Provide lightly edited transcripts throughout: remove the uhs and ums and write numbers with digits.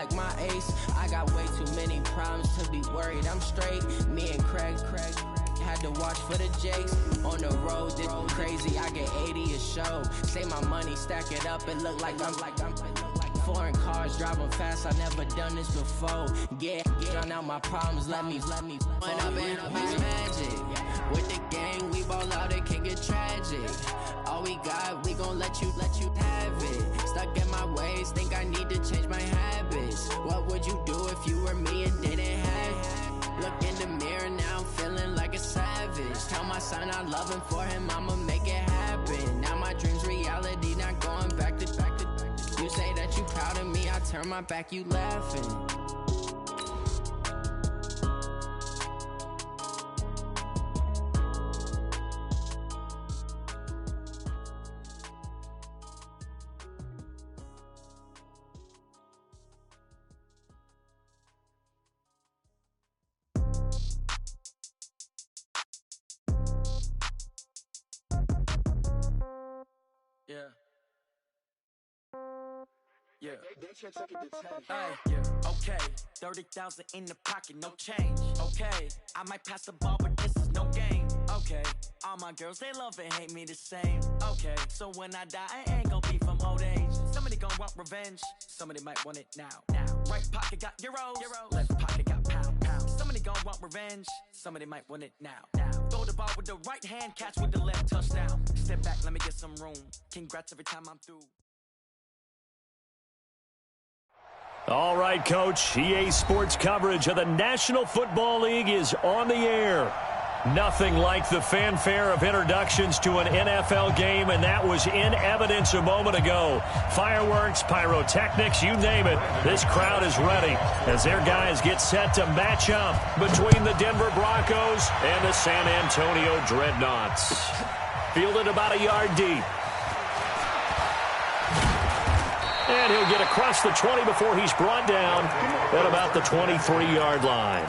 like my ace. I got way too many problems to be worried. I'm straight. Me and Craig had to watch for the Jakes. On the road, this crazy. I get 80 a show. Say my money, stack it up, and look like I'm foreign cars, driving fast. I never done this before. Get out my problems. Let me. When I've been magic with the gang, we ball out. It can get tragic. All we got, we gon' let you have it. Stuck in my ways, think I need to change my habits. What would you do if you were me and didn't have it? Look in the mirror now, I'm feeling like a savage. Tell my son I love him, for him I'ma make it happen. Now my dream's reality, not going back to. You say that you proud of me, I turn my back, you laughing. Okay, 30,000 in the pocket, no change. Okay, I might pass the ball, but this is no game. Okay, all my girls, they love and hate me the same. Okay, so when I die, I ain't gon' be from old age. Somebody gon' want revenge, somebody might want it now. Right pocket got euros, left pocket got pound. Somebody gon' want revenge, somebody might want it now. Throw the ball with the right hand, catch with the left, touchdown. Step back, let me get some room. Congrats every time I'm through. All right, Coach. EA Sports coverage of the National Football League is on the air. Nothing like the fanfare of introductions to an NFL game, and that was in evidence a moment ago. Fireworks, pyrotechnics, you name it. This crowd is ready as their guys get set to match up between the Denver Broncos and the San Antonio Dreadnoughts. Fielded about a yard deep. And he'll get across the 20 before he's brought down at about the 23-yard line.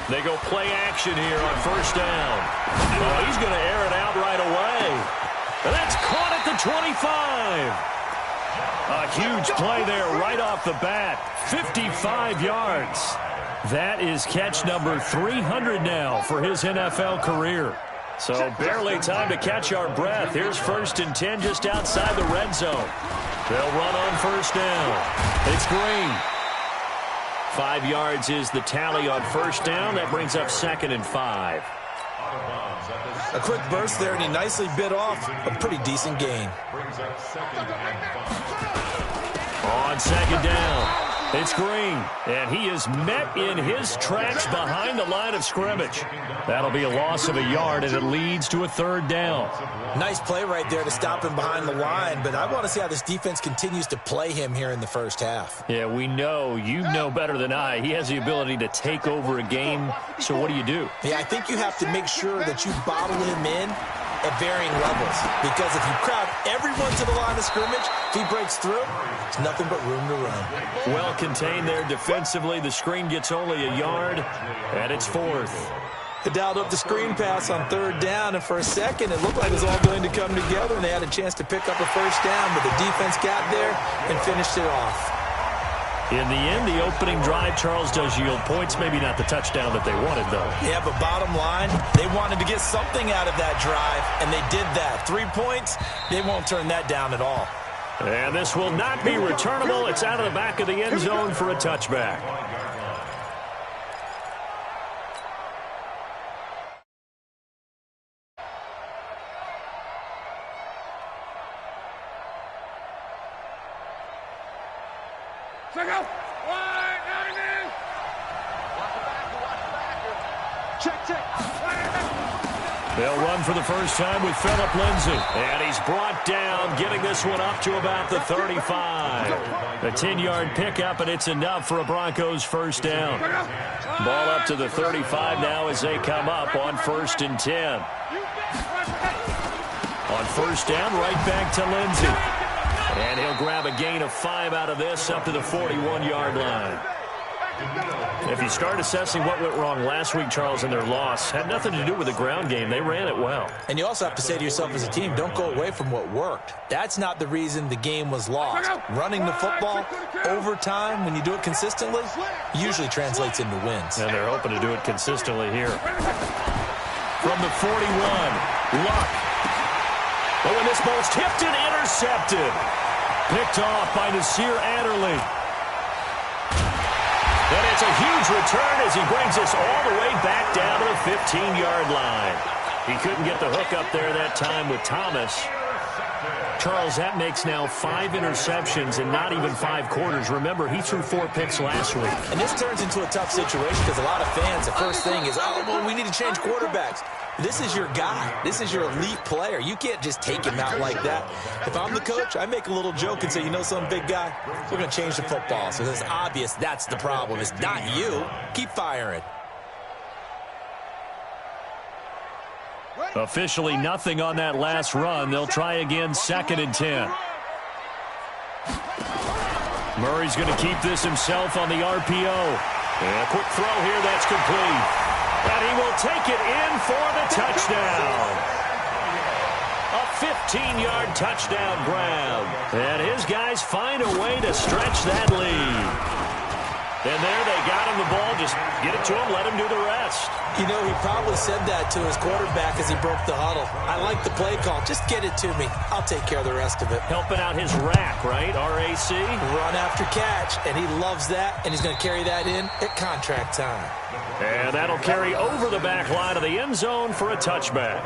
They go play action here on first down. Oh, he's going to air it out right away. And that's caught at the 25. A huge play there right off the bat. 55 yards. That is catch number 300 now for his NFL career. So barely time to catch our breath. Here's 1st and 10 just outside the red zone. They'll run on first down. It's Green. 5 yards is the tally on first down. That brings up 2nd and 5. A quick burst there, and he nicely bit off a pretty decent gain. On 2nd down. It's Green, and he is met in his tracks behind the line of scrimmage. That'll be a loss of a yard, and it leads to a 3rd down. Nice play right there to stop him behind the line, but I want to see how this defense continues to play him here in the first half. Yeah, we know. You know better than I. He has the ability to take over a game, so what do you do? Yeah, I think you have to make sure that you bottle him in at varying levels, because if you crowd everyone to the line of scrimmage, if he breaks through, it's nothing but room to run. Well contained there defensively. The screen gets only a yard, and it's 4th. They dialed up the screen pass on 3rd down, and for a second it looked like it was all going to come together, and they had a chance to pick up a first down, but the defense got there and finished it off. In the end, the opening drive, Charles, does yield points. Maybe not the touchdown that they wanted, though. Yeah, but bottom line, they wanted to get something out of that drive, and they did that. 3 points, they won't turn that down at all. And this will not be returnable. It's out of the back of the end zone for a touchback. They'll run for the first time with Phillip Lindsay. And he's brought down, getting this one up to about the 35. A 10-yard pickup, and it's enough for a Broncos first down. Ball up to the 35 now as they come up on 1st and 10. On first down, right back to Lindsay. And he'll grab a gain of 5 out of this up to the 41-yard line. If you start assessing what went wrong last week, Charles, in their loss, had nothing to do with the ground game. They ran it well. And you also have to say to yourself as a team, don't go away from what worked. That's not the reason the game was lost. Running the football over time, when you do it consistently, usually translates into wins. And they're hoping to do it consistently here. From the 41, Luck. Oh, and this ball's tipped and intercepted. Picked off by Nasir Adderley. And it's a huge return as he brings us all the way back down to the 15-yard line. He couldn't get the hook up there that time with Thomas. Charles, that makes now 5 interceptions in not even 5 quarters. Remember, he threw 4 picks last week. And this turns into a tough situation because a lot of fans, the first thing is, oh, well, we need to change quarterbacks. This is your guy. This is your elite player. You can't just take him out like that. If I'm the coach, I make a little joke and say, you know something, big guy? We're going to change the football. So it's obvious that's the problem. It's not you. Keep firing. Officially nothing on that last run. They'll try again, 2nd and 10. Murray's going to keep this himself on the RPO. And a quick throw here, that's complete. And he will take it in for the touchdown. A 15-yard touchdown grab. And his guys find a way to stretch that lead. And there they got him the ball. Just get it to him, let him do the rest. You know, he probably said that to his quarterback as he broke the huddle. I like the play call. Just get it to me. I'll take care of the rest of it. Helping out his rack, right? RAC. Run after catch, and he loves that, and he's going to carry that in at contract time. And that'll carry over the back line of the end zone for a touchback.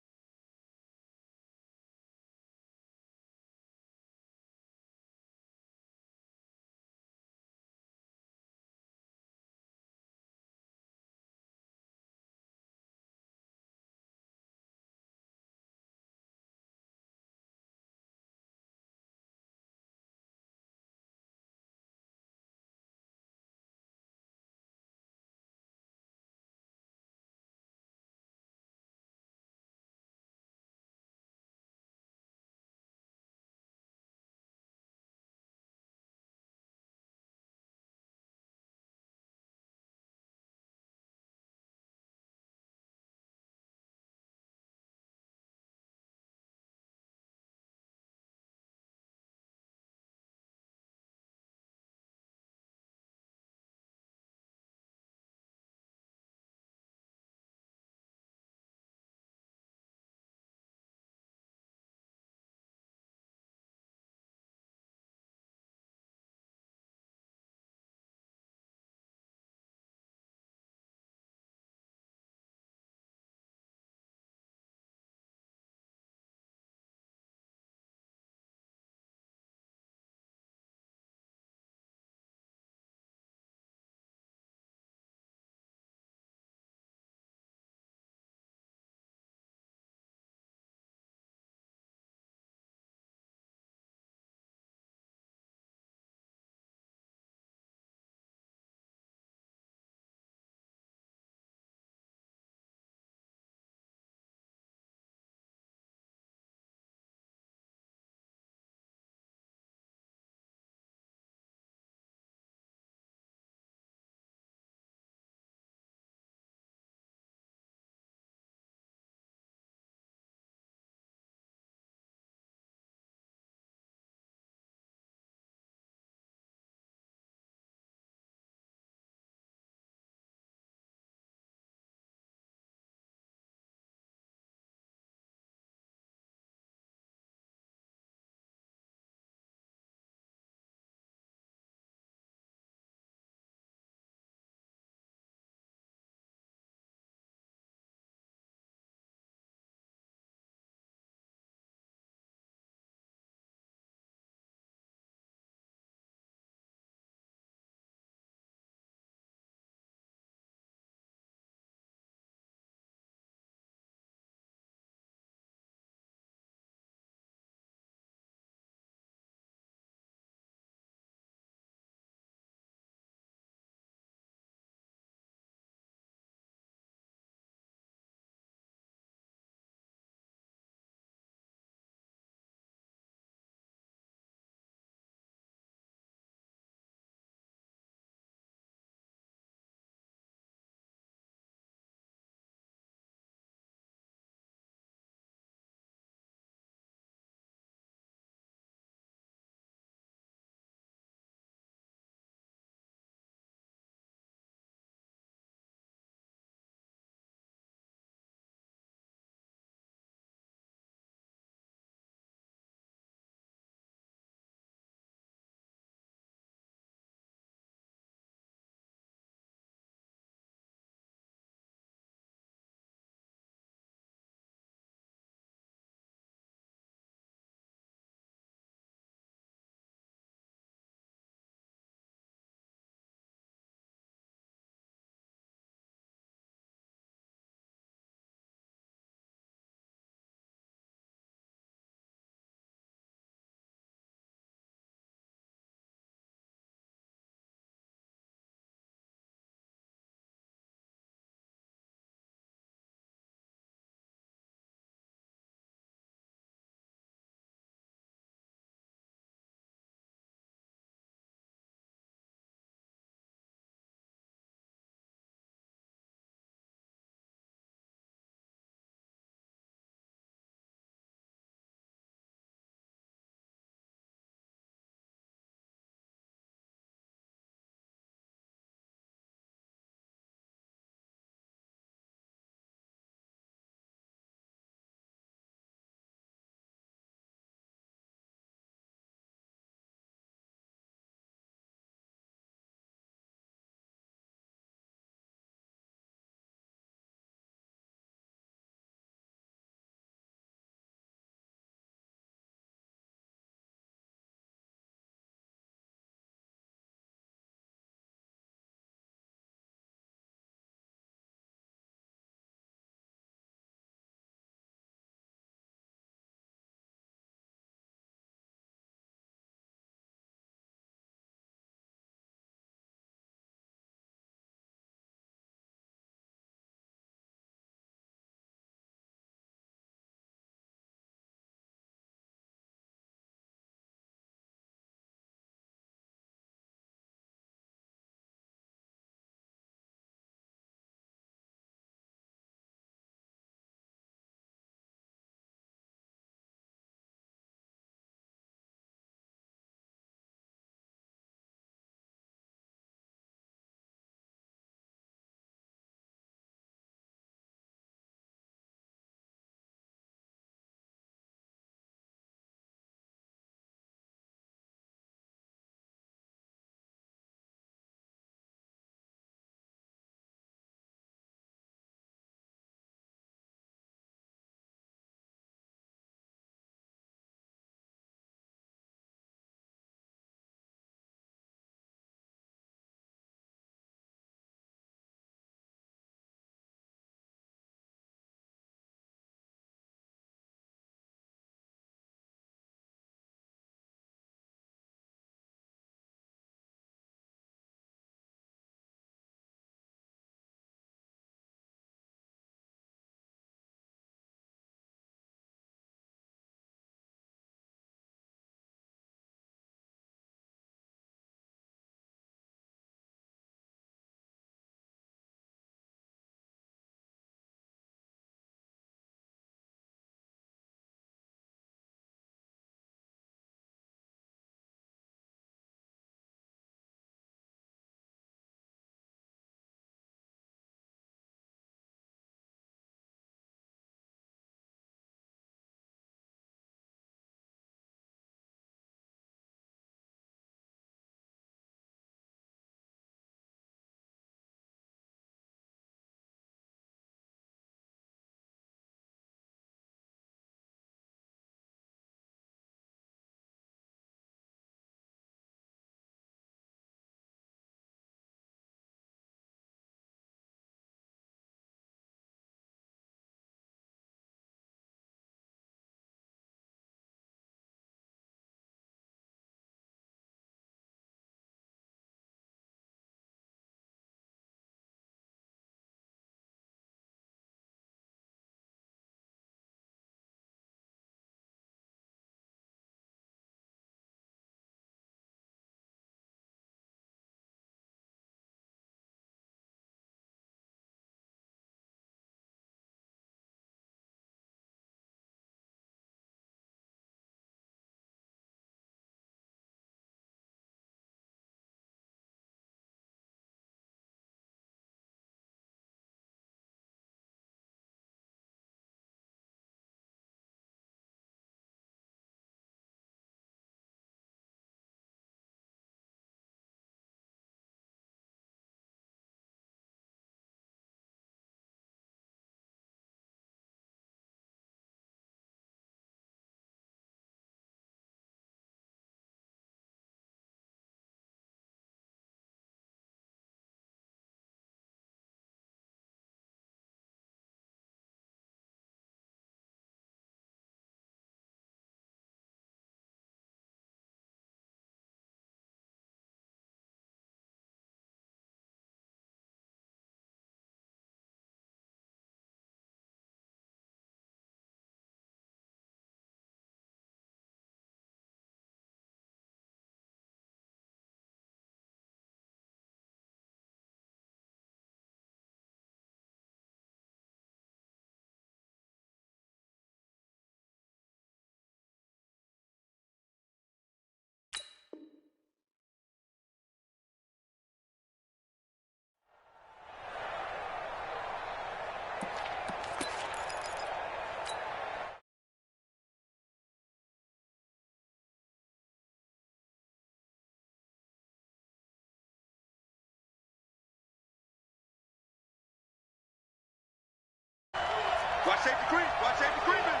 Watch safety creep. Watch safety creeping.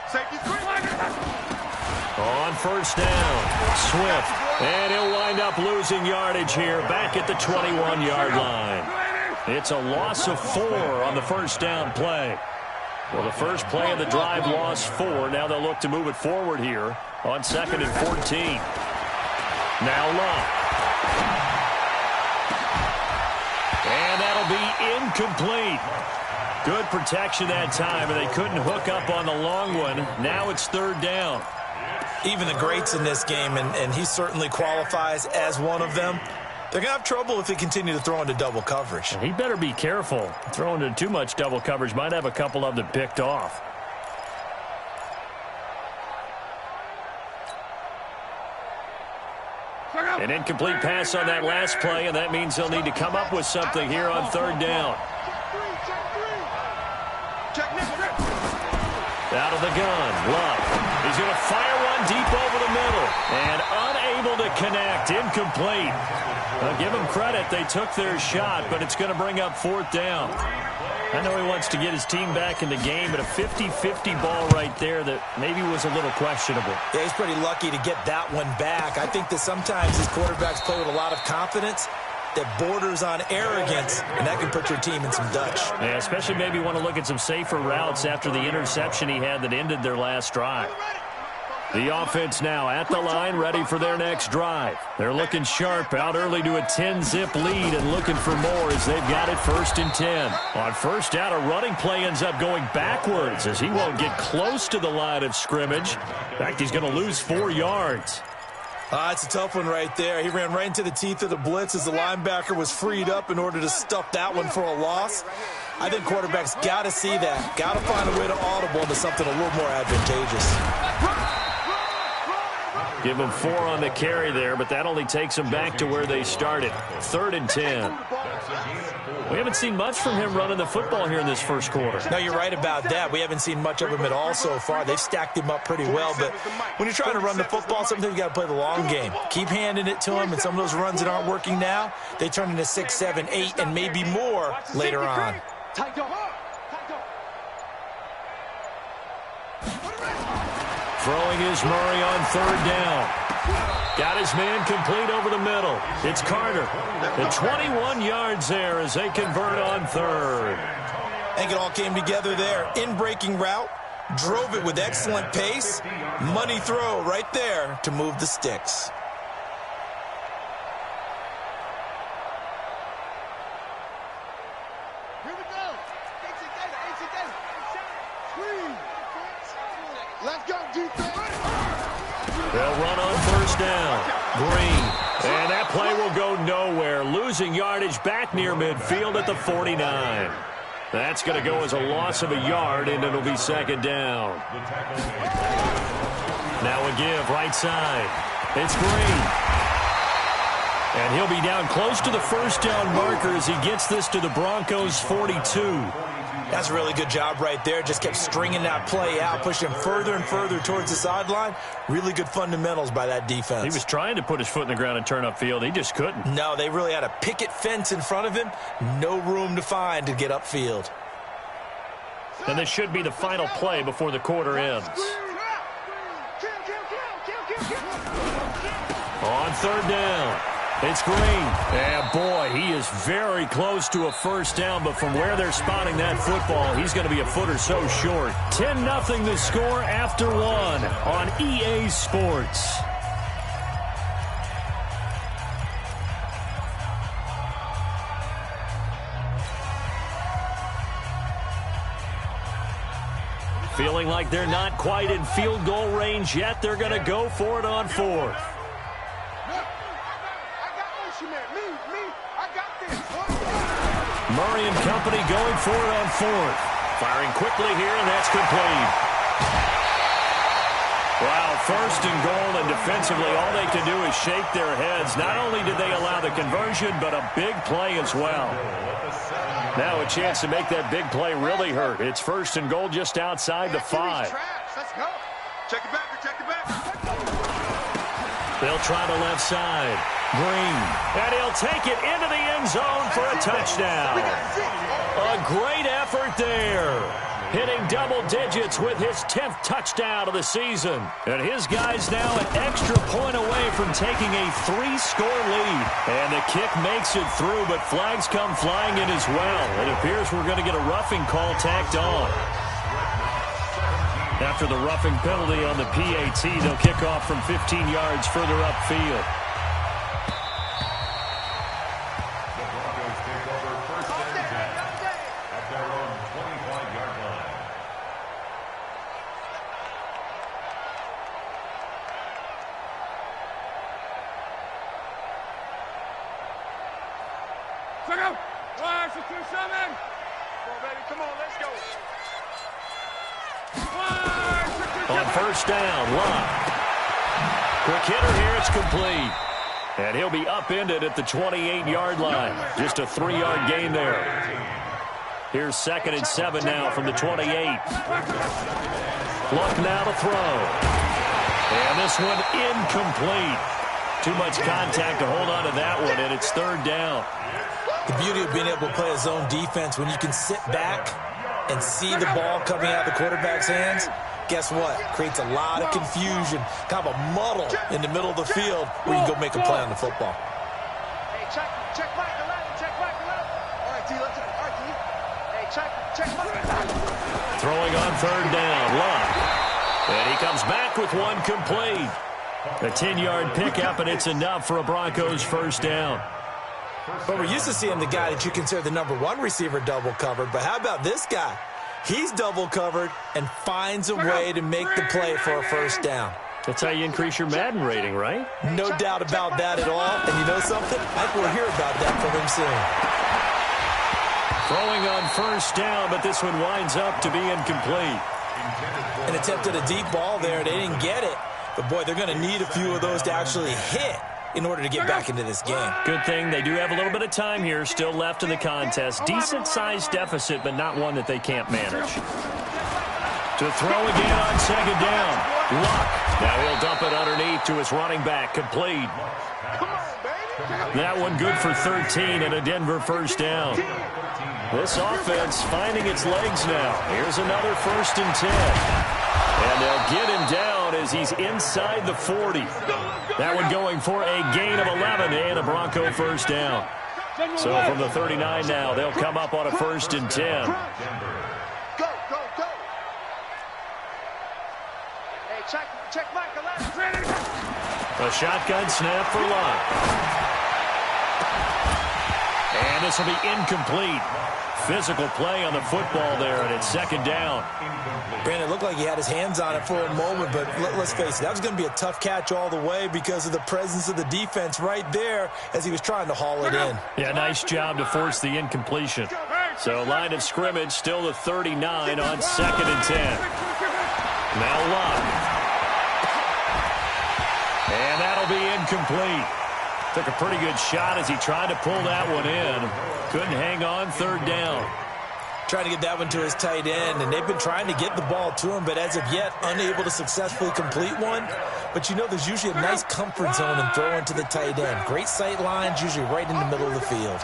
Safety's creeping. On first down, Swift. And he'll wind up losing yardage here back at the 21-yard line. It's a loss of 4 on the first down play. Well, the first play of the drive lost 4. Now they'll look to move it forward here on 2nd and 14. NoLA. And that'll be incomplete. Good protection that time, and they couldn't hook up on the long one. Now it's 3rd down. Even the greats in this game, and he certainly qualifies as one of them, they're going to have trouble if they continue to throw into double coverage. And he better be careful. Throwing into too much double coverage might have a couple of them picked off. An incomplete pass on that last play, and that means they'll need to come up with something here on 3rd down. Out of the gun, Love. He's going to fire one deep over the middle. And unable to connect, incomplete. I'll give him credit, they took their shot, but it's going to bring up 4th down. I know he wants to get his team back in the game, but a 50-50 ball right there that maybe was a little questionable. Yeah, he's pretty lucky to get that one back. I think that sometimes these quarterbacks play with a lot of confidence that borders on arrogance, and that can put your team in some Dutch. Yeah, especially maybe want to look at some safer routes after the interception he had that ended their last drive. The offense now at the line, ready for their next drive. They're looking sharp, out early to a 10-zip lead and looking for more as they've got it 1st and 10. On first down, a running play ends up going backwards as he won't get close to the line of scrimmage. In fact, he's going to lose 4 yards. It's a tough one right there. He ran right into the teeth of the blitz as the linebacker was freed up in order to stuff that one for a loss. I think quarterbacks got to see that. Got to find a way to audible into something a little more advantageous. Give them 4 on the carry there, but that only takes them back to where they started. 3rd and 10. We haven't seen much from him running the football here in this first quarter. No, you're right about that. We haven't seen much of him at all so far. They've stacked him up pretty well, but when you're trying to run the football, sometimes you got to play the long game. Keep handing it to him, and some of those runs that aren't working now, they turn into 6, 7, 8, and maybe more later on. Throwing is Murray on 3rd down. Got his man complete over the middle. It's Carter. The 21 yards there as they convert on 3rd. I think it all came together there. In-breaking route, drove it with excellent pace. Money throw right there to move the sticks. Here we go. Let's go, defense. They'll run on first down. Green. And that play will go nowhere. Losing yardage back near midfield at the 49. That's going to go as a loss of a yard, and it'll be 2nd down. Now a give right side. It's Green. And he'll be down close to the first down marker as he gets this to the Broncos' 42. That's a really good job right there. Just kept stringing that play out, pushing him further and further towards the sideline. Really good fundamentals by that defense. He was trying to put his foot in the ground and turn upfield. He just couldn't. No, they really had a picket fence in front of him. No room to find to get upfield. And this should be the final play before the quarter ends. On 3rd down. It's Green. And, boy, he is very close to a first down, but from where they're spotting that football, he's going to be a foot or so short. 10-0 the score after 1 on EA Sports. Feeling like they're not quite in field goal range yet, they're going to go for it on 4th. Murray and company going for it on 4th. Firing quickly here, and that's complete. Wow, 1st and goal, and defensively all they can do is shake their heads. Not only did they allow the conversion, but a big play as well. Now a chance to make that big play really hurt. It's 1st and goal just outside the 5. Let's go. Check it back. Check it back. They'll try the left side. Green. And he'll take it into the end zone for a touchdown. A great effort there. Hitting double digits with his 10th touchdown of the season. And his guy's now an extra point away from taking a 3-score lead. And the kick makes it through, but flags come flying in as well. It appears we're going to get a roughing call tacked on. After the roughing penalty on the PAT, they'll kick off from 15 yards further upfield. On 1st down, Locke. Quick hitter here, it's complete. And he'll be upended at the 28-yard line. Just a 3-yard gain there. Here's 2nd and 7 now from the 28. Luck now to throw. And this one incomplete. Too much contact to hold on to that one, and it's 3rd down. The beauty of being able to play a zone defense when you can sit back and see the ball coming out of the quarterback's hands, guess what? Creates a lot of confusion, kind of a muddle in the middle of the field where you can go make a play on the football. Hey, check Mike 11, check Mike 11. All right, T, let's all right, T. Hey, check Mike. Throwing on 3rd down, Luck. And he comes back with one complete. A 10-yard pickup, and it's enough for a Broncos 1st down. But we're used to seeing the guy that you consider the #1 receiver double covered. But how about this guy? He's double covered and finds a way to make the play for a 1st down. That's how you increase your Madden rating, right? No doubt about that at all. And you know something? I think we'll hear about that from him soon. Throwing on 1st down, but this one winds up to be incomplete. An attempt at a deep ball there. They didn't get it. But, boy, they're going to need a few of those to actually hit in order to get back into this game. Good thing they do have a little bit of time here still left in the contest. Decent-sized deficit, but not one that they can't manage. To throw again on 2nd down. Luck. Now he'll dump it underneath to his running back. Complete. That one good for 13 and a Denver 1st down. This offense finding its legs now. Here's another 1st and 10. And they'll get him down as he's inside the 40. That one going for a gain of 11 and a Bronco 1st down. So from the 39 now, they'll come up on a 1st and 10. Go. Hey, check Mike 11. A shotgun snap for Locke. And this will be incomplete. Physical play on the football there, and it's 2nd down. Brandon, it looked like he had his hands on it for a moment, but let's face it, that was going to be a tough catch all the way because of the presence of the defense right there as he was trying to haul it in. Yeah, nice job to force the incompletion. So line of scrimmage still the 39 on 2nd and 10. Now Locke. And that'll be incomplete. Took a pretty good shot as he tried to pull that one in. Couldn't hang on 3rd down. Trying to get that one to his tight end, and they've been trying to get the ball to him, but as of yet, unable to successfully complete one. But you know there's usually a nice comfort zone in throwing to the tight end. Great sight lines, usually right in the middle of the field.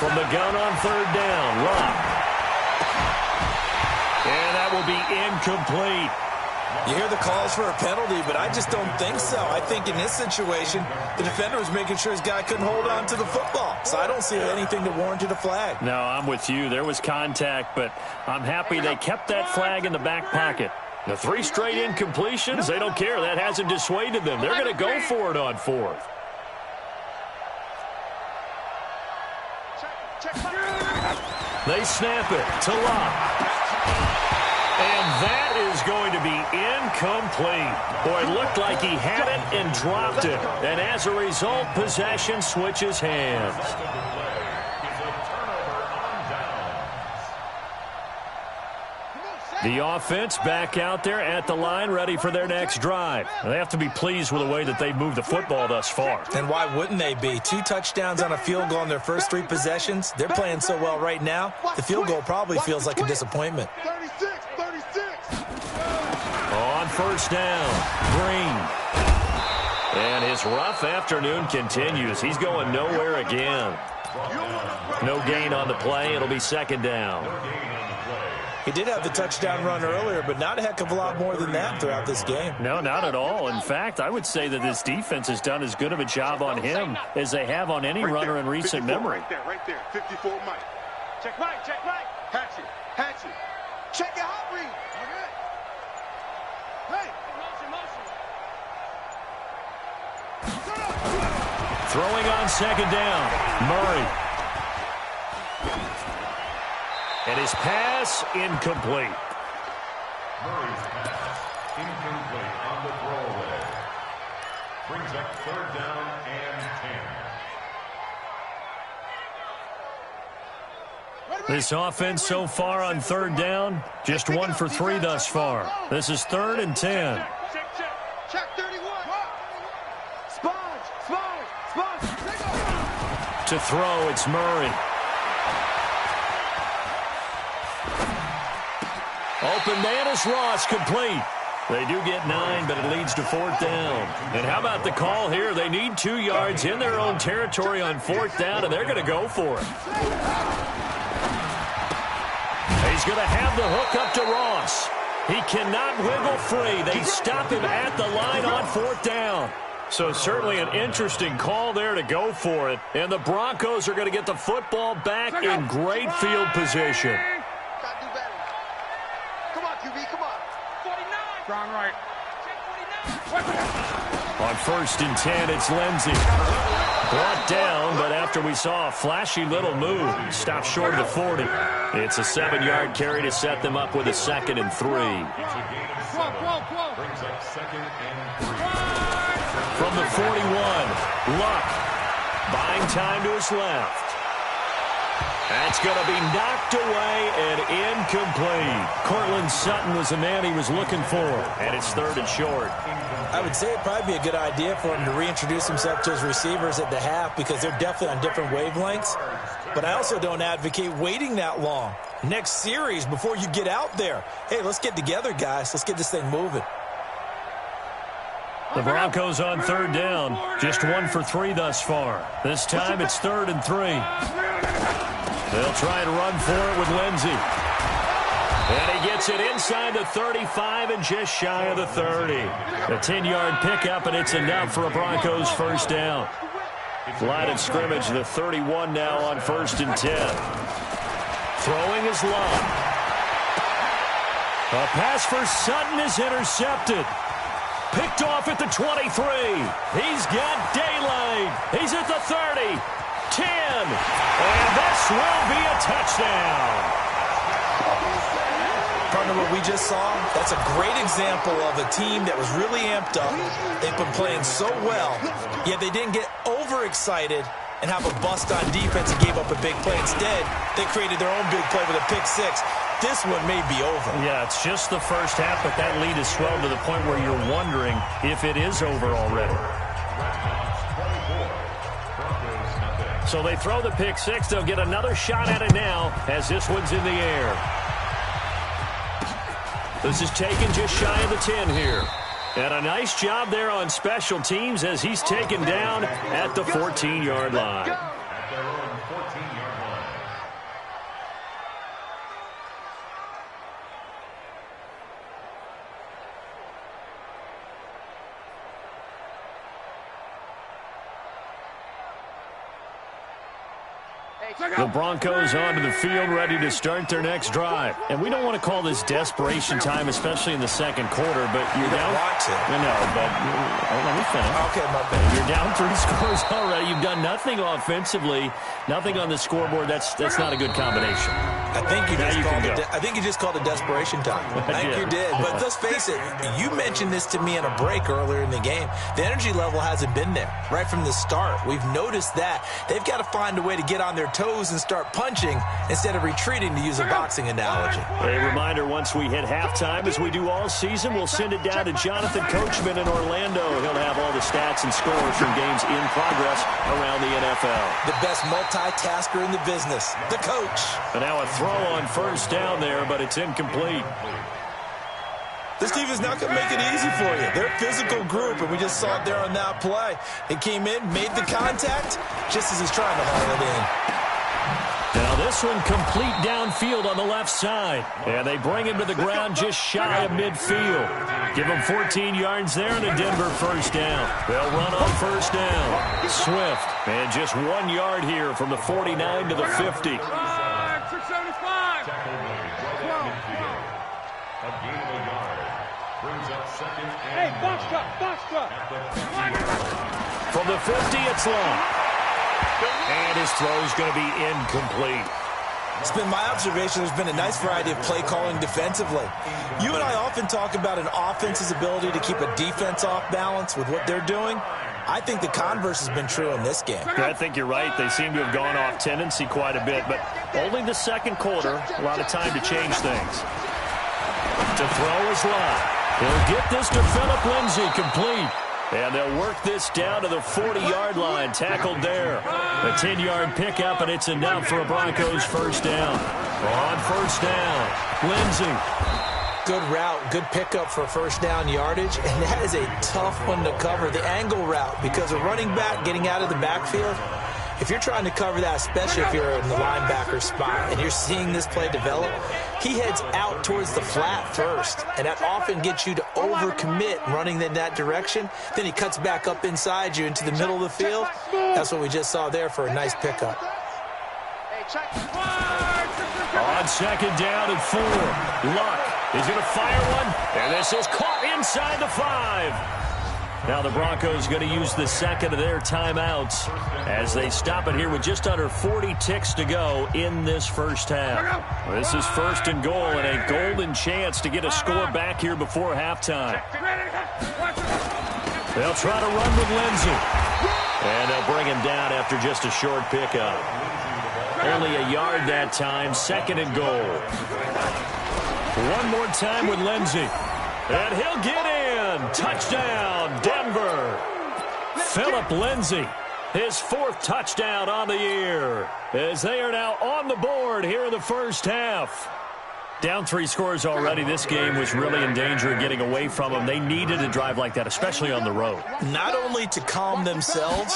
From the gun on 3rd down, Locke. And that will be incomplete. You hear the calls for a penalty, but I just don't think so. I think in this situation, the defender was making sure his guy couldn't hold on to the football. So I don't see anything that warranted a flag. No, I'm with you. There was contact, but I'm happy they kept that flag in the back pocket. The 3 straight incompletions, they don't care. That hasn't dissuaded them. They're going to go for it on 4th. They snap it to Locke. And that is going to be incomplete. Boy, it looked like he had it and dropped it. And as a result, possession switches hands. The offense back out there at the line, ready for their next drive. They have to be pleased with the way that they've moved the football thus far. And why wouldn't they be? 2 touchdowns on a field goal in their first 3 possessions. They're playing so well right now, the field goal probably feels like a disappointment. 36. On first down, Green. And his rough afternoon continues. He's going nowhere again. No gain on the play. It'll be second down. He did have the touchdown run earlier, but not a heck of a lot more than that throughout this game. No, not at all. In fact, I would say that this defense has done as good of a job on him as they have on any runner in recent memory. Right there. 54 Mike. Check Mike. Hatchet. Check your hot read. Hey. Throwing on second down, Murray. And his pass incomplete. Murray's pass incomplete on the throwaway. Brings up third down and 10. This offense so far on third down, just 1 for 3 thus far. This is 3rd and 10. Check 31. Sponge. To throw, it's Murray. Open man is Ross, complete. They do get 9, but it leads to 4th down. And how about the call here? They need 2 yards in their own territory on 4th down, and they're going to go for it. He's going to have the hook up to Ross. He cannot wiggle free. They stop him at the line on 4th down. So certainly an interesting call there to go for it. And the Broncos are going to get the football back in great field position. Gotta do better. Come on, QB, come on. 49. Strong right. On 1st and 10, it's Lindsey. Brought down, but after we saw a flashy little move, stopped short of the 40. It's a 7-yard carry to set them up with a 2nd and 3. Brings up 2nd and 3. From the 41, Luck buying time to his left. That's going to be knocked away and incomplete. Cortland Sutton was the man he was looking for, and it's 3rd and short. I would say it'd probably be a good idea for him to reintroduce himself to his receivers at the half because they're definitely on different wavelengths. But I also don't advocate waiting that long. Next series before you get out there. Hey, let's get together, guys. Let's get this thing moving. The Broncos on 3rd down. Just 1 for 3 thus far. This time it's 3rd and 3. They'll try and run for it with Lindsey. And he gets it inside the 35 and just shy of the 30. A 10-yard pickup, and it's enough for a Broncos 1st down. Line of scrimmage, the 31 now on 1st and 10. Throwing is Love. A pass for Sutton is intercepted. Picked off at the 23. He's got daylight. He's at the 30. 10. And this will be a touchdown. Partner, what we just saw, that's a great example of a team that was really amped up. They've been playing so well, yet they didn't get overexcited and have a bust on defense and gave up a big play. Instead, they created their own big play with a pick 6. This one may be over. Yeah, it's just the first half, but that lead has swelled to the point where you're wondering if it is over already. So they throw the pick 6. They'll get another shot at it now as this one's in the air. This is taken just shy of the 10 here. And a nice job there on special teams as he's taken down at the 14-yard line. At their own 14-yard line. The Broncos onto the field, ready to start their next drive. And we don't want to call this desperation time, especially in the second quarter, but you're down. Want to. No, but let me finish. Okay, my bad. You're down 3 scores already. You've done nothing offensively, nothing on the scoreboard. That's not a good combination. I think you just called it desperation time. I think you did. But let's face it, you mentioned this to me in a break earlier in the game. The energy level hasn't been there right from the start. We've noticed that. They've got to find a way to get on their toes and start punching instead of retreating, to use a boxing analogy. A reminder, once we hit halftime, as we do all season, we'll send it down to Jonathan Coachman in Orlando. He'll have all the stats and scores from games in progress around the NFL. The best multitasker in the business, the coach. And now a throw on first down there, but it's incomplete. This team is not going to make it easy for you. They're a physical group, and we just saw it there on that play. He came in, made the contact, just as he's trying to haul it in. Now this one complete downfield on the left side. And they bring him to the ground just shy of midfield. Give him 14 yards there and a Denver first down. They'll run on first down. Swift. And just 1 yard here from the 49 to the 50. 675. A gain of a yard. Brings up second and Hey, box truck, box truck. From the 50, it's long. And his throw's going to be incomplete. It's been my observation there's been a nice variety of play calling defensively. You and I often talk about an offense's ability to keep a defense off balance with what they're doing. I think the converse has been true in this game. I think you're right. They seem to have gone off tendency quite a bit, but only the second quarter, a lot of time to change things. To throw is Lott. He'll get this to Phillip Lindsay, complete. And they'll work this down to the 40-yard line, tackled there. A 10-yard pickup, and it's enough for a Broncos first down. On first down, Lindsay. Good route, good pickup for first down yardage, and that is a tough one to cover, the angle route, because a running back getting out of the backfield, if you're trying to cover that, especially if you're in the linebacker spot and you're seeing this play develop, he heads out towards the flat first, and that often gets you to overcommit running in that direction. Then he cuts back up inside you into the middle of the field. That's what we just saw there for a nice pickup. On second down and 4, Luck is going to fire one, and this is caught inside the 5. Now the Broncos going to use the second of their timeouts as they stop it here with just under 40 ticks to go in this first half. This is first and goal and a golden chance to get a score back here before halftime. They'll try to run with Lindsay. And they'll bring him down after just a short pickup. Only a yard that time, second and goal. One more time with Lindsay. And he'll get in. Touchdown, Denver. Phillip Lindsay, his 4th touchdown on the year, as they are now on the board here in the first half. Down 3 scores already. This game was really in danger of getting away from them. They needed a drive like that, especially on the road. Not only to calm themselves,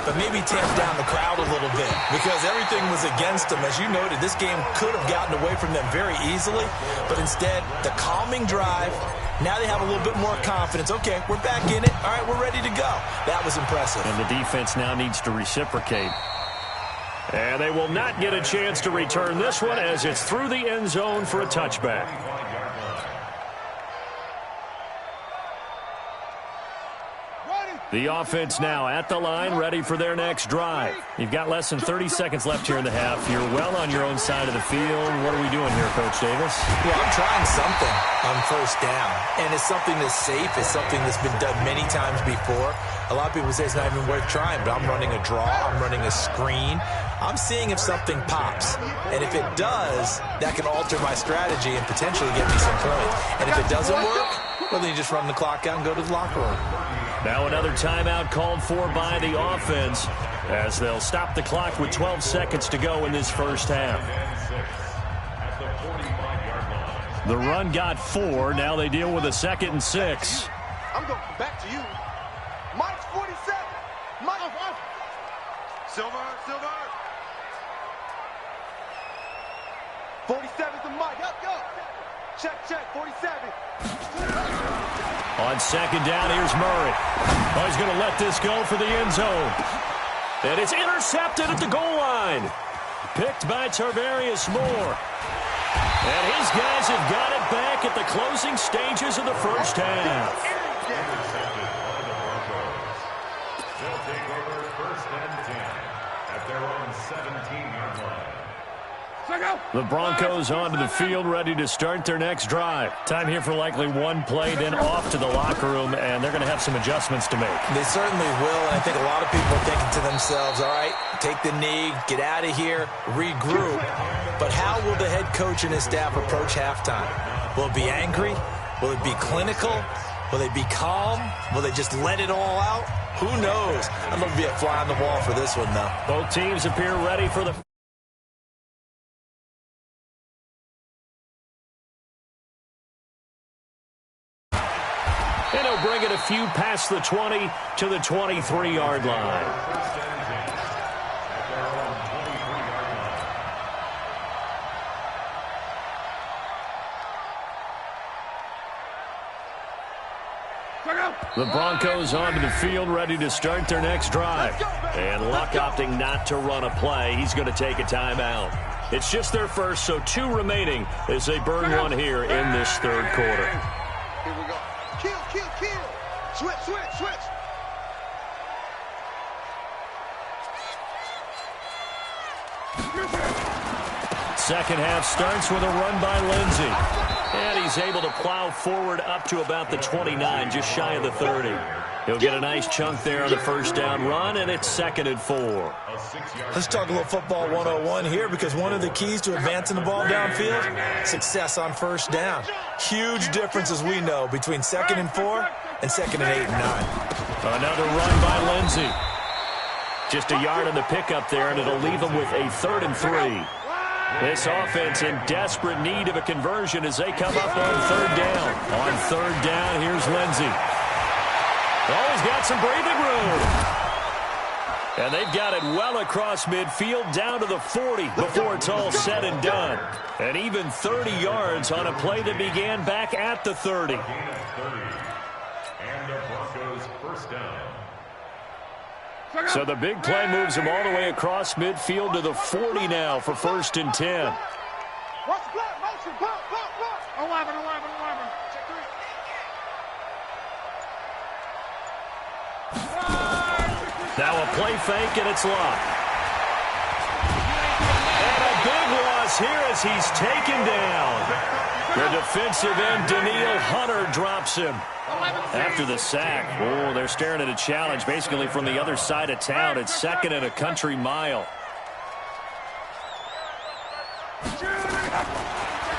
but maybe tamp down the crowd a little bit, because everything was against them. As you noted, this game could have gotten away from them very easily, but instead, the calming drive, now they have a little bit more confidence. Okay, we're back in it. All right, we're ready to go. That was impressive. And the defense now needs to reciprocate. And they will not get a chance to return this one as it's through the end zone for a touchback. The offense now at the line, ready for their next drive. You've got less than 30 seconds left here in the half. You're well on your own side of the field. What are we doing here, Coach Davis? Well, I'm trying something on first down, and it's something that's safe. It's something that's been done many times before. A lot of people say it's not even worth trying, but I'm running a draw. I'm running a screen. I'm seeing if something pops, and if it does, that can alter my strategy and potentially get me some points. And if it doesn't work, well, then you just run the clock out and go to the locker room. Now another timeout called for by the offense as they'll stop the clock with 12 seconds to go in this first half. The run got 4. Now they deal with a 2nd and 6. I'm going to come back to you. Mike's 47. Mike. Silver. 47's the Mike. Up, go. Check. 47. On second down, here's Murray. Oh, he's going to let this go for the end zone. And it's intercepted at the goal line. Picked by Tarvarius Moore. And his guys have got it back at the closing stages of the first half. They'll take over first and 10 at their own 17-yard line. The Broncos onto the field, ready to start their next drive. Time here for likely one play, then off to the locker room, and they're going to have some adjustments to make. They certainly will, and I think a lot of people are thinking to themselves, all right, take the knee, get out of here, regroup. But how will the head coach and his staff approach halftime? Will it be angry? Will it be clinical? Will they be calm? Will they just let it all out? Who knows? I'd love to be a fly on the wall for this one, though. Both teams appear ready for the... And he'll bring it a few past the 20 to the 23-yard line. The Broncos onto the field, ready to start their next drive. And Luck opting not to run a play. He's going to take a timeout. It's just their first, so 2 remaining as they burn one here in this third quarter. Here we go. Kill. Switch. Second half starts with a run by Lindsey. And he's able to plow forward up to about the 29, just shy of the 30. He'll get a nice chunk there on the first down run, and it's 2nd and 4. Let's talk a little football 101 here, because one of the keys to advancing the ball downfield, success on first down. Huge difference, as we know, between 2nd and 4 and 2nd and 8 and 9. Another run by Lindsey. Just a yard on the pickup there, and it'll leave him with a 3rd and 3. This offense in desperate need of a conversion as they come up on 3rd down. On 3rd down, here's Lindsey. Oh, he's got some breathing room. And they've got it well across midfield down to the 40 before it's all said and done. And even 30 yards on a play that began back at the 30. And the Broncos first down. So the big play moves him all the way across midfield to the 40 now for 1st and 10. Watch the block, motion, block. 11. Check 3. Now a play fake, and it's locked. And a big loss here as he's taken down. The defensive end, Daniil Hunter, drops him. After the sack, oh, they're staring at a challenge basically from the other side of town. It's 2nd and a country mile.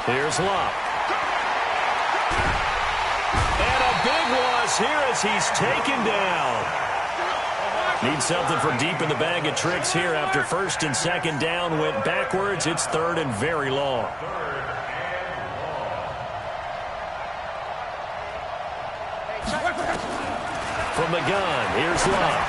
Here's Locke. And a big loss here as he's taken down. Needs something from deep in the bag of tricks here after 1st and 2nd down went backwards. It's 3rd and very long. From the gun, here's Locke.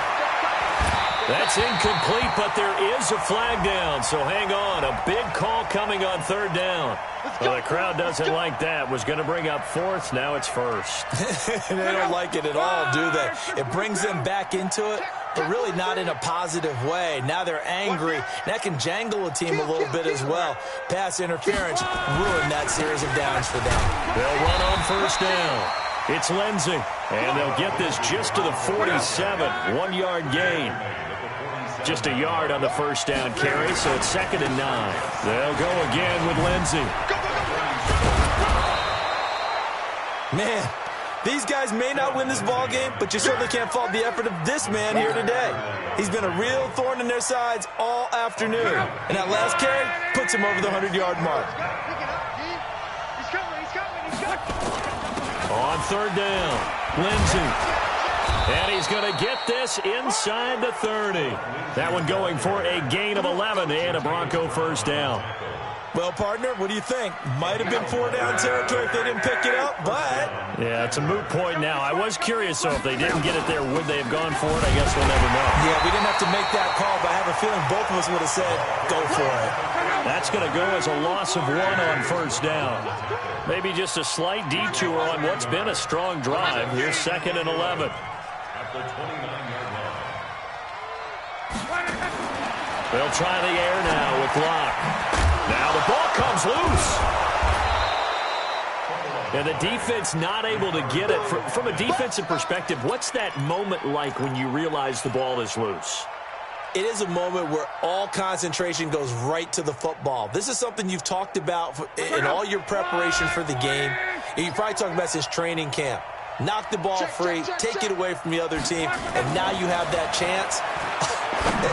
That's incomplete, but there is a flag down, so hang on. A big call coming on 3rd down. Well, the crowd doesn't like that. Was going to bring up 4th, now it's 1st. They don't like it at all, do they? It brings them back into it, but really not in a positive way. Now they're angry. That can jangle a team a little bit as well. Pass interference ruined that series of downs for them. They'll run on 1st down. It's Lindsey, and they'll get this just to the 47, 1-yard gain. Just a yard on the 1st down carry, so it's 2nd and 9. They'll go again with Lindsey. Man, these guys may not win this ball game, but you certainly can't fault the effort of this man here today. He's been a real thorn in their sides all afternoon, and that last carry puts him over the 100-yard mark. He's coming. On 3rd down, Lindsey. And he's going to get this inside the 30. That one going for a gain of 11 and a Bronco 1st down. Well, partner, what do you think? Might have been 4-down territory if they didn't pick it up, but... Yeah, it's a moot point now. I was curious, so if they didn't get it there, would they have gone for it? I guess we'll never know. Yeah, we didn't have to make that call, but I have a feeling both of us would have said, go for it. That's going to go as a loss of 1 on 1st down. Maybe just a slight detour on what's been a strong drive. Here's 2nd and 11. At the 29-yard line. They'll try the air now with Locke. Now the ball comes loose. And the defense not able to get it. From a defensive perspective, what's that moment like when you realize the ball is loose? it is a moment where all concentration goes right to the football. This is something you've talked about in all your preparation for the game. And you probably talked about since training camp. Knock the ball free, take it away from the other team, and now you have that chance.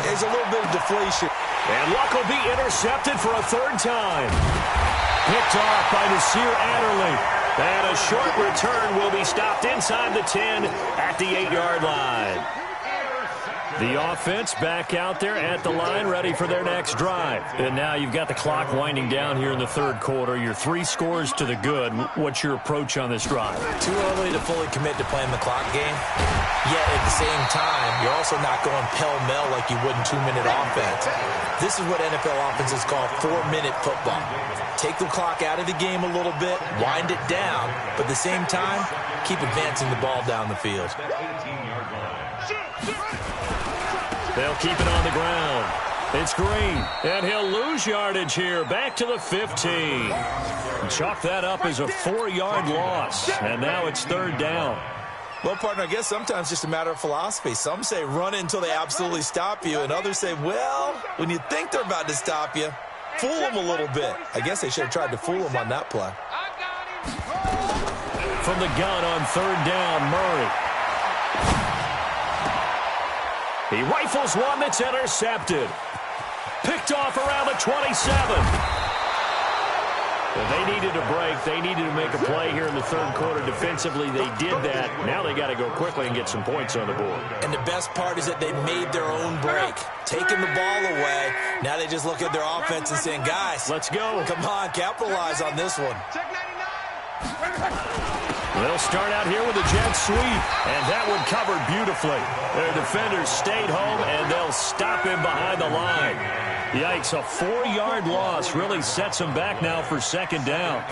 There's a little bit of deflation. And Luck will be intercepted for a third time. Picked off by Nasir Adderley. And a short return will be stopped inside the 10 at the 8-yard line. The offense back out there at the line, ready for their next drive. And now you've got the clock winding down here in the third quarter. You're 3 scores to the good. What's your approach on this drive? Too early to fully commit to playing the clock game. Yet at the same time, you're also not going pell-mell like you would in 2-minute offense. This is what NFL offenses call 4-minute football. Take the clock out of the game a little bit, wind it down, but at the same time, keep advancing the ball down the field. They'll keep it on the ground. It's Green, and he'll lose yardage here. Back to the 15. Chalk that up as a 4-yard loss, and now it's third down. Well, partner, I guess sometimes it's just a matter of philosophy. Some say run until they absolutely stop you, and others say, well, when you think they're about to stop you, fool them a little bit. I guess they should have tried to fool them on that play. From the gun on third down, Murray. He rifles one that's intercepted. Picked off around the 27. Well, they needed a break. They needed to make a play here in the third quarter. Defensively, they did that. Now they got to go quickly and get some points on the board. And the best part is that they made their own break. Taking the ball away. Now they just look at their offense and saying, guys, let's go. Come on, capitalize on this one. They'll start out here with a jet sweep, and that one covered beautifully. Their defenders stayed home, and they'll stop him behind the line. Yikes, a 4-yard loss really sets them back now for second down.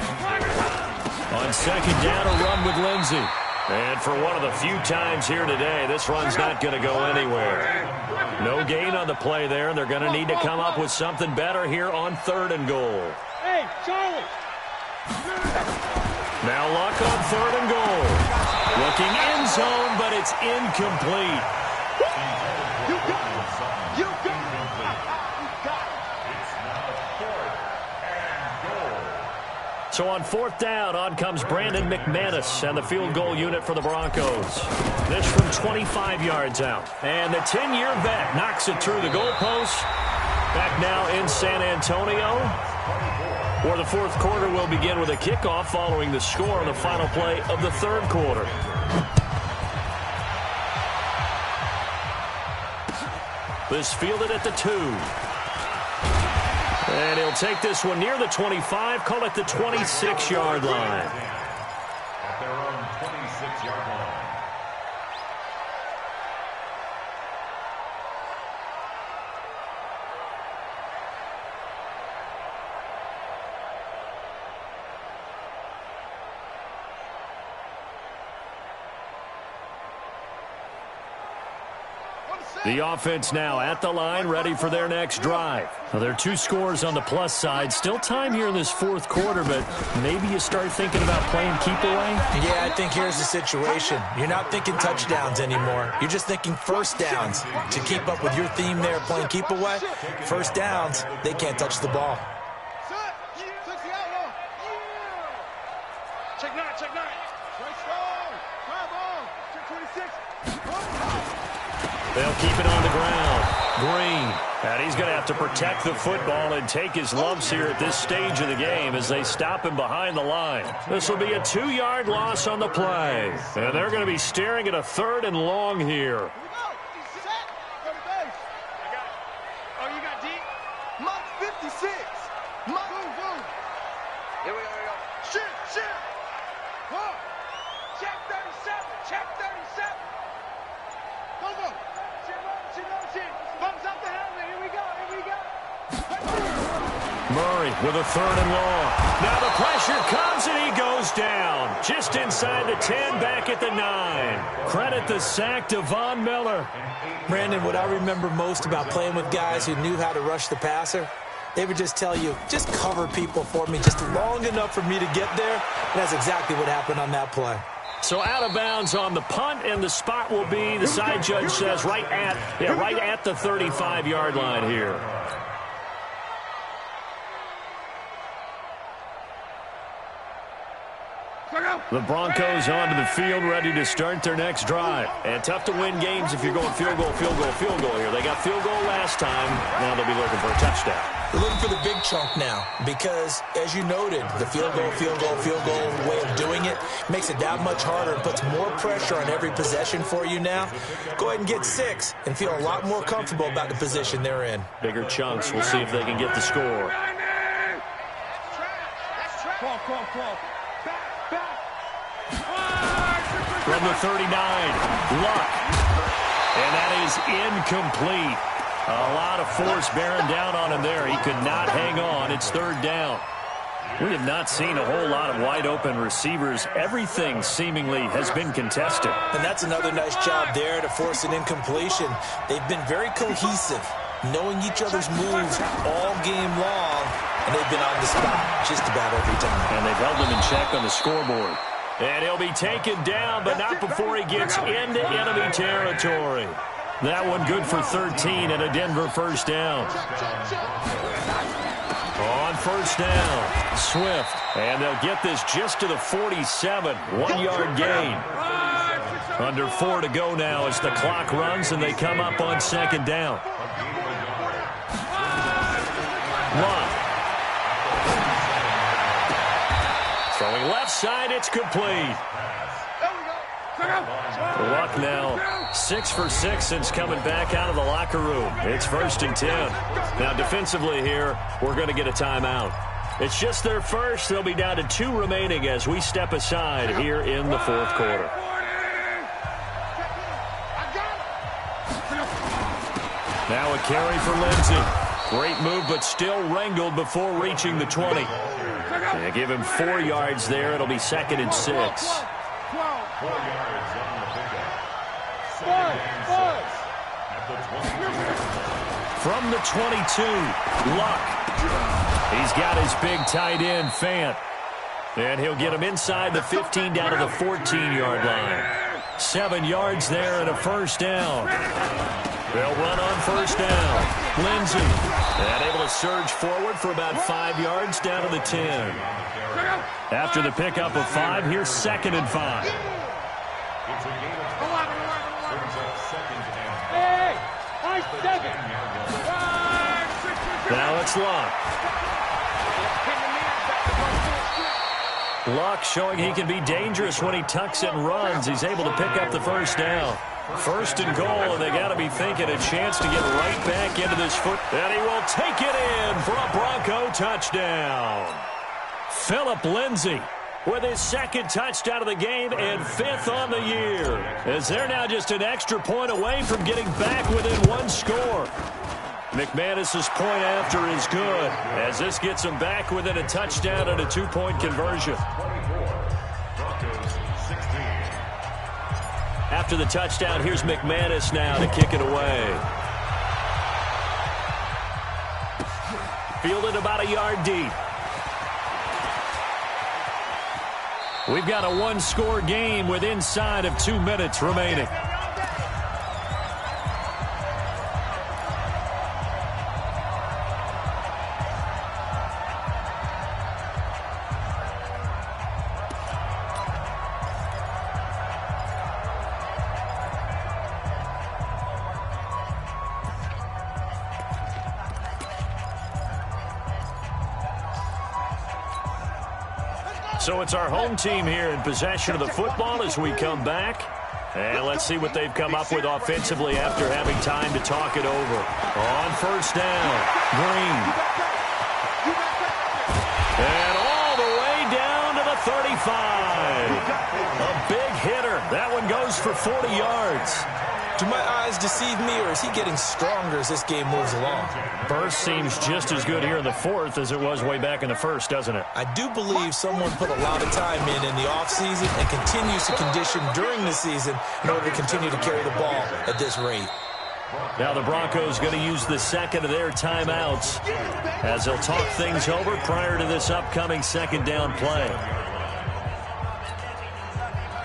On second down, a run with Lindsey. And for one of the few times here today, this run's not going to go anywhere. No gain on the play there, and they're going to need to come up with something better here on third and goal. Hey, Charlie! Now Luck on third and goal. Looking end zone, but it's incomplete. You got it! You got it! So on fourth down, on comes Brandon McManus and the field goal unit for the Broncos. This from 25 yards out. And the 10-year vet knocks it through the goalpost. Back now in San Antonio, where the fourth quarter will begin with a kickoff following the score on the final play of the third quarter. This fielded at the 2. And he'll take this one near the 25, call it the 26-yard line. At their own 26-yard line. The offense now at the line, ready for their next drive. Now, there are 2 scores on the plus side. Still time here in this fourth quarter, but maybe you start thinking about playing keep away? Yeah, I think here's the situation. You're not thinking touchdowns anymore. You're just thinking first downs. To keep up with your theme there, playing keep away, first downs, they can't touch the ball. Check 9, check 9. Check 26. They'll keep it on the ground. Green. And he's going to have to protect the football and take his lumps here at this stage of the game as they stop him behind the line. This will be a 2-yard loss on the play. And they're going to be staring at a third and long here. Oh, you got D? Mark 56. Mark. Boom. Here we go. Shoot. Whoa. Check 37. Check 37. Go. Thumbs up the helmet. Here we go. Murray with a third and long. Now the pressure comes and he goes down. Just inside the 10, back at the 9. Credit the sack to Von Miller. Brandon, what I remember most about playing with guys who knew how to rush the passer, they would just tell you, just cover people for me just long enough for me to get there. And that's exactly what happened on that play. So out of bounds on the punt, and the spot will be, the side judge says, right at the 35-yard line here. The Broncos onto the field, ready to start their next drive. And tough to win games if you're going field goal here. They got field goal last time. Now they'll be looking for a touchdown. They're looking for the big chunk now because, as you noted, the field goal way of doing it makes it that much harder and puts more pressure on every possession for you now. Go ahead and get 6 and feel a lot more comfortable about the position they're in. Bigger chunks. We'll see if they can get the score. From the 39, Luck. And that is incomplete. A lot of force bearing down on him there. He could not hang on. It's third down. We have not seen a whole lot of wide-open receivers. Everything seemingly has been contested. And that's another nice job there to force an incompletion. They've been very cohesive, knowing each other's moves all game long, and they've been on the spot just about every time. And they've held them in check on the scoreboard. And he'll be taken down, but not before he gets into enemy territory. That one good for 13 and a Denver first down. On first down, Swift. And they'll get this just to the 47. 1-yard gain. Under 4 to go now as the clock runs and they come up on second down. Luck. Throwing left side, it's complete. Luck now 6 for 6 since coming back out of the locker room. It's first and 10. Now defensively here, we're going to get a timeout. It's just their first. They'll be down to 2 remaining as we step aside here in the fourth quarter. Now a carry for Lindsey. Great move, but still wrangled before reaching the 20. They give him 4 yards there. It'll be second and 6. 4 yards on the pickup. Second and 6 at the 20. From the 22, Luck. He's got his big tight end, Fant. And he'll get him inside the 15 down to the 14-yard line. 7 yards there and a first down. They'll run on first down. Lindsey, and able to surge forward for about 5 yards down to the 10. After the pickup of 5, here's second and 5. It's a game of 5. Brings up second and 5. Now it's Luck. Luck showing he can be dangerous when he tucks and runs. He's able to pick up the first down. First and goal, and they got to be thinking a chance to get right back into this foot. And he will take it in for a Bronco touchdown. Phillip Lindsay with his second touchdown of the game and 5th on the year. As they're now just an extra point away from getting back within 1 score. McManus's point after is good, as this gets them back within a touchdown and a 2-point conversion. After the touchdown, here's McManus now to kick it away. Fielded about a yard deep. We've got a 1-score game with inside of 2 minutes remaining. So it's our home team here in possession of the football as we come back. And let's see what they've come up with offensively after having time to talk it over. On first down, Green. And all the way down to the 35. A big hitter. That one goes for 40 yards. Do my eyes deceive me, or is he getting stronger as this game moves along? Burst seems just as good here in the fourth as it was way back in the first, doesn't it? I do believe someone put a lot of time in the offseason and continues to condition during the season in order to continue to carry the ball at this rate. Now the Broncos going to use the second of their timeouts as they'll talk things over prior to this upcoming second down play.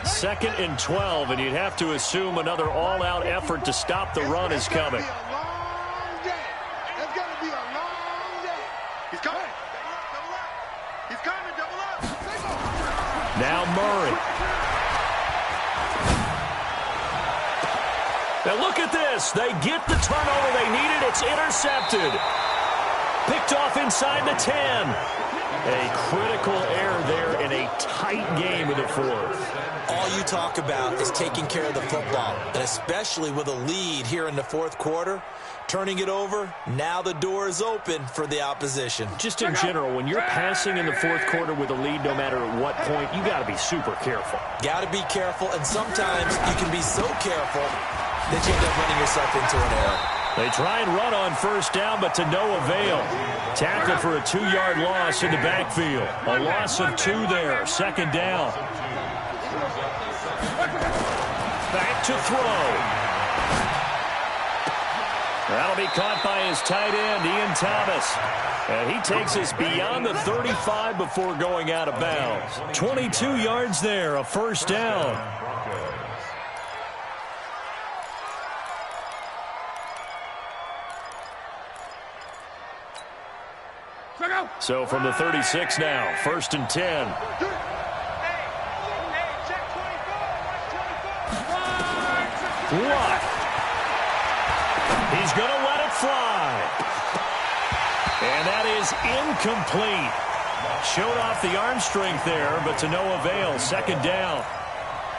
2nd and 12, and you'd have to assume another all-out effort to stop the run is coming. It's gonna be a long day. He's coming. Double up. He's coming. Double up. Now Murray. Now look at this. They get the turnover they needed. It's intercepted. Picked off inside the 10. A critical error there in a tight game in the fourth. All you talk about is taking care of the football, and especially with a lead here in the fourth quarter, turning it over, now the door is open for the opposition. Just in general, when you're passing in the fourth quarter with a lead, no matter at what point, you got to be super careful. Got to be careful, and sometimes you can be so careful that you end up running yourself into an error. They try and run on first down, but to no avail. Tackle for a 2-yard loss in the backfield. A loss of 2 there. 2nd down. Back to throw. That'll be caught by his tight end, Ian Thomas. And he takes us beyond the 35 before going out of bounds. 22 yards there, a first down. So from the 36 now, 1st and 10. What? He's going to let it fly. And that is incomplete. Showed off the arm strength there, but to no avail. 2nd down.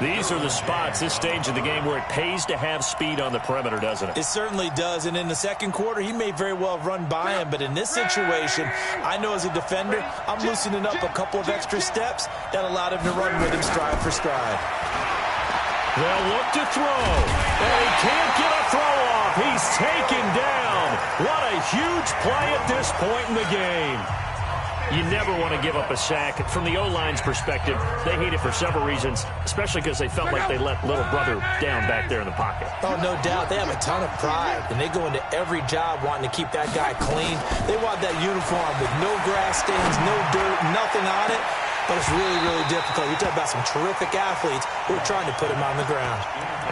These are the spots, this stage of the game, where it pays to have speed on the perimeter, doesn't it? It certainly does, and in the second quarter, he may very well run by him, but in this situation, I know as a defender, I'm loosening up a couple of extra steps that allowed him to run with him stride for stride. They'll look to throw, and he can't get a throw off. He's taken down. What a huge play at this point in the game. You never want to give up a sack. From the O-line's perspective, they hate it for several reasons, especially because they felt like they let little brother down back there in the pocket. Oh, no doubt. They have a ton of pride, and they go into every job wanting to keep that guy clean. They want that uniform with no grass stains, no dirt, nothing on it, but it's really, really difficult. You're talking about some terrific athletes who are trying to put him on the ground.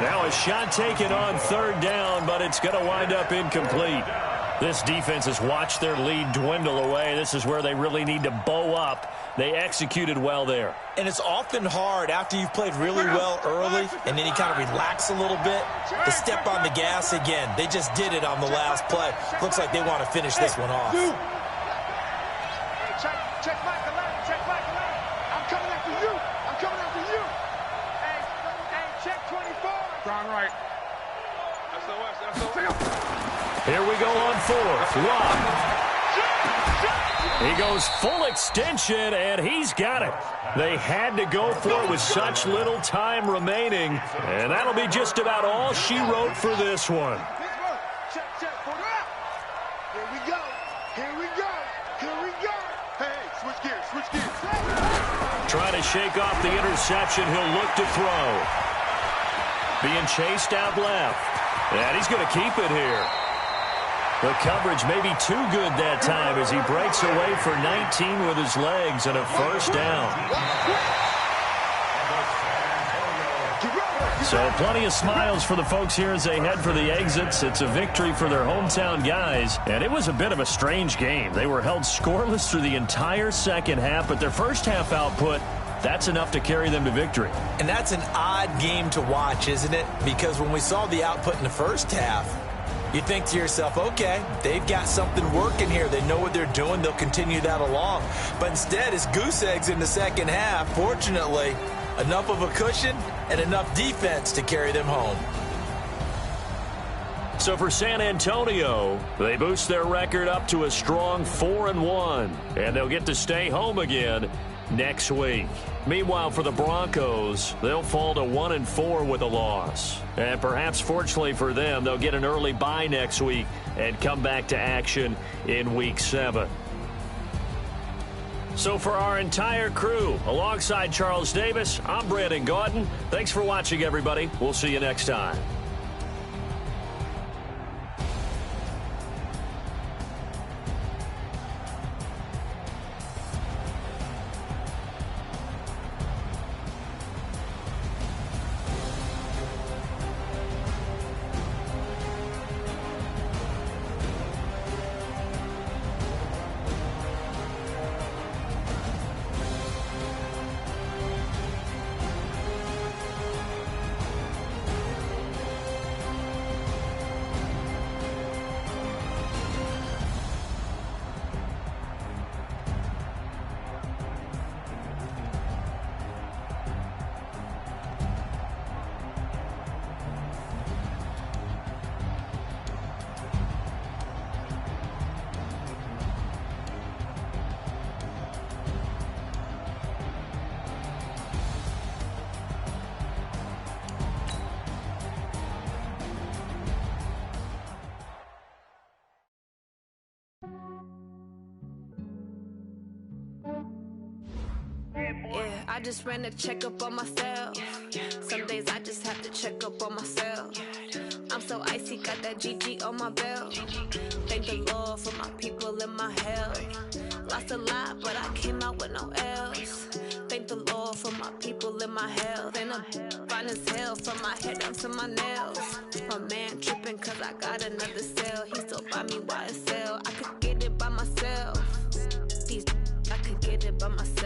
Now a shot taken on 3rd down, but it's going to wind up incomplete. This defense has watched their lead dwindle away. This is where they really need to bow up. They executed well there. And it's often hard after you've played really well early and then you kind of relax a little bit to step on the gas again. They just did it on the last play. Looks like they want to finish this one off. Hey, check Mike 11. Check Mike 11. I'm coming after you. I'm coming after you. Hey, check 24. Strong right. SOS. Here we go on 4th. Lock. He goes full extension, and he's got it. They had to go for it with such little time remaining, and that'll be just about all she wrote for this one. Check. Here we go. Here we go. Here we go. Hey, switch gears. Trying to shake off the interception. He'll look to throw. Being chased out left. And he's going to keep it here. The coverage may be too good that time as he breaks away for 19 with his legs and a first down. So plenty of smiles for the folks here as they head for the exits. It's a victory for their hometown guys, and it was a bit of a strange game. They were held scoreless through the entire second half, but their first half output, that's enough to carry them to victory. And that's an odd game to watch, isn't it? Because when we saw the output in the first half, you think to yourself, okay, they've got something working here. They know what they're doing. They'll continue that along. But instead, it's goose eggs in the second half. Fortunately, enough of a cushion and enough defense to carry them home. So for San Antonio, they boost their record up to a strong 4-1, and they'll get to stay home again next week. Meanwhile, for the Broncos, they'll fall to 1-4 with a loss. And perhaps fortunately for them, they'll get an early bye next week and come back to action in Week 7. So for our entire crew, alongside Charles Davis, I'm Brandon Gaudin. Thanks for watching, everybody. We'll see you next time. I just ran a checkup on myself. Some days I just have to check up on myself. I'm so icy, got that GG on my belt. Thank the Lord for my people in my health. Lost a lot, but I came out with no L's. Thank the Lord for my people in my health. And I'm fine as hell from my head down to my nails. My man tripping cause I got another cell. He still buy me YSL. I could get it by myself. These I could get it by myself.